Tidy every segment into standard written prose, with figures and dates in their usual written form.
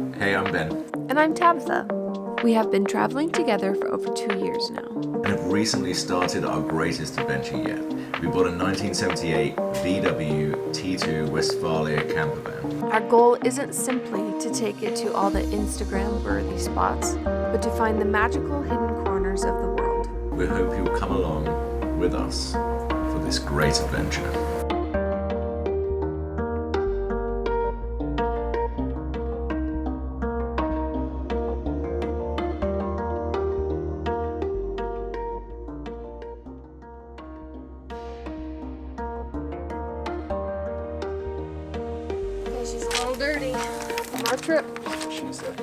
Hey, I'm Ben, And I'm Tabitha. We have been traveling together for over 2 years now. and have recently started our greatest adventure yet. We bought a 1978 VW T2 Westfalia camper van. Our goal isn't simply to take it to all the Instagram-worthy spots, but to find the magical hidden corners of the world. We hope you'll come along with us for this great adventure. Okay, she's a little dirty from our trip. She said.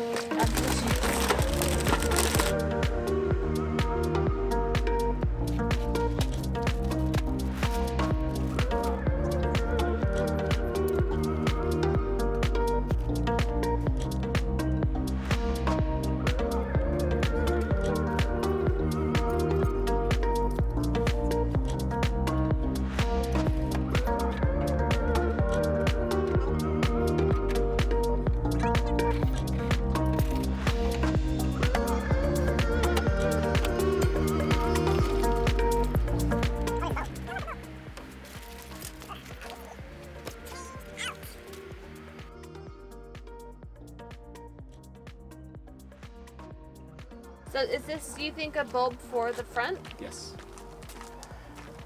So is this, do you think, a bulb for the front? Yes.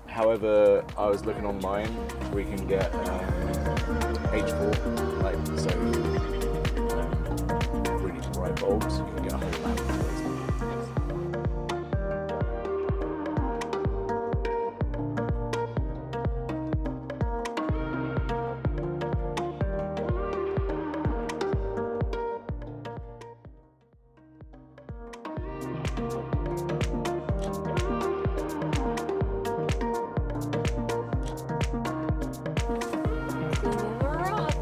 However, I was looking online, we can get H4, like, so really bright bulbs, you can get a whole lamp for those. Cleaning her up.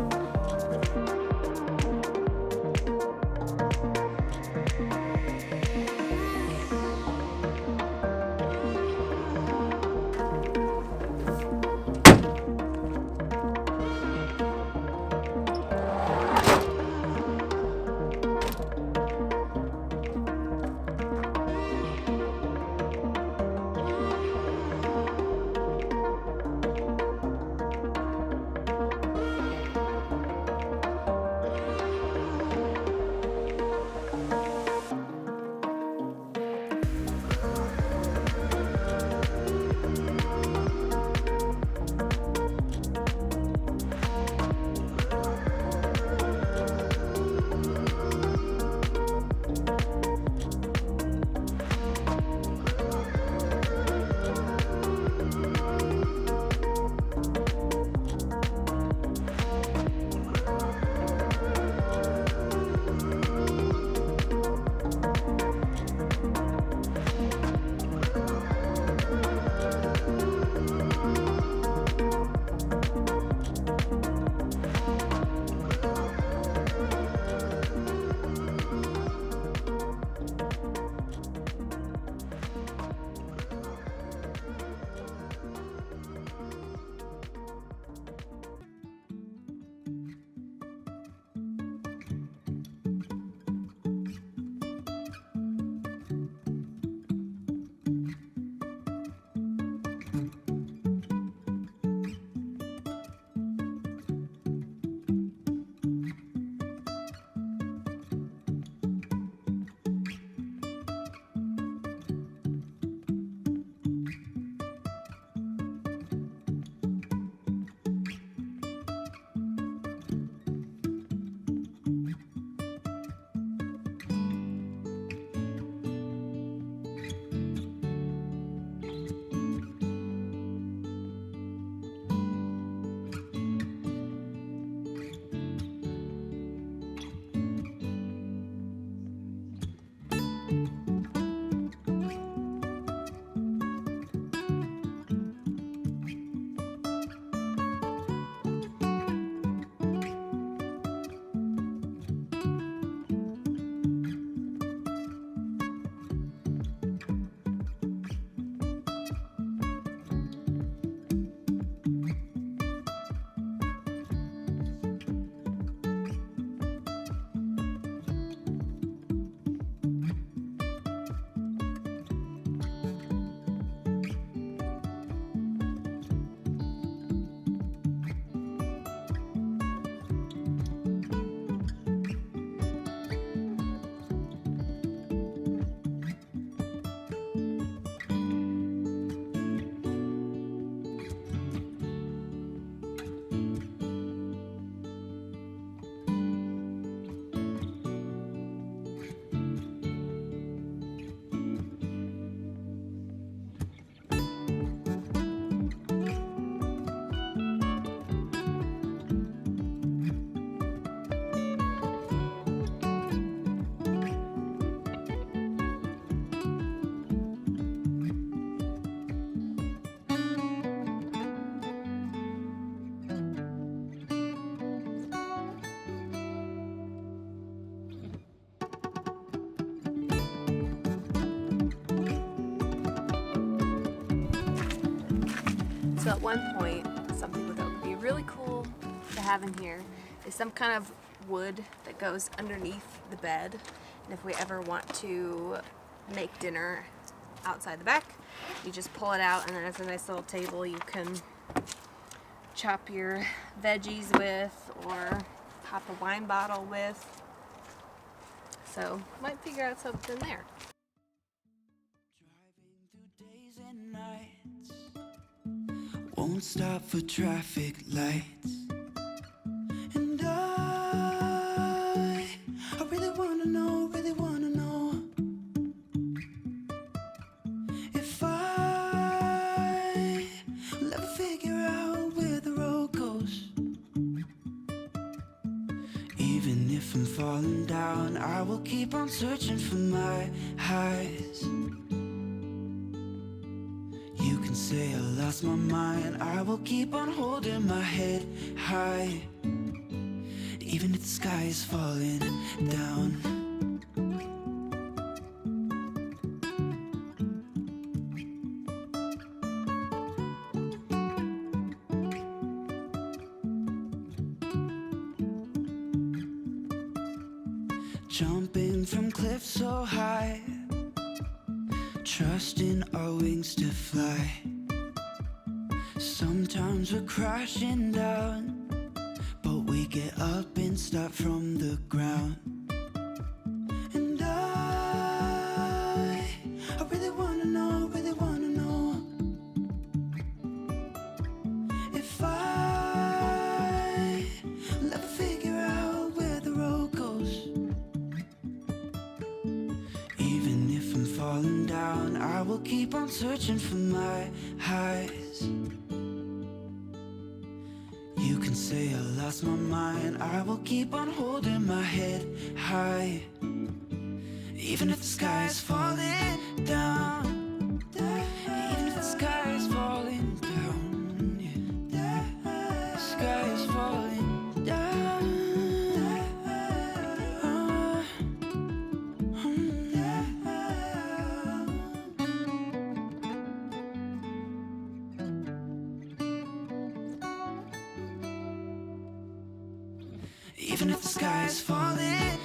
So at one point, something that would be really cool to have in here is some kind of wood that goes underneath the bed. And if we ever want to make dinner outside the back, you just pull it out, and then it's a nice little table you can chop your veggies with or pop a wine bottle with. So might figure out something there. Driving through days and nights, won't stop for traffic lights. And I really wanna know if I will ever figure out where the road goes. Even if I'm falling down, I will keep on searching for my highs. You can say I lost my mind, I will keep on holding my head high. Even if the sky is falling down. Jumping from cliffs so high, trusting our wings to fly. Sometimes we're crashing down, but we get up and start from the ground. And I really wanna know if I will ever figure out where the road goes. Even if I'm falling down, I will keep on searching for my highs. You can say I lost my mind, I will keep on holding my head high. Even if the sky is falling down, even if the sky is falling down, yeah. The sky is falling down. Even if the sky is falling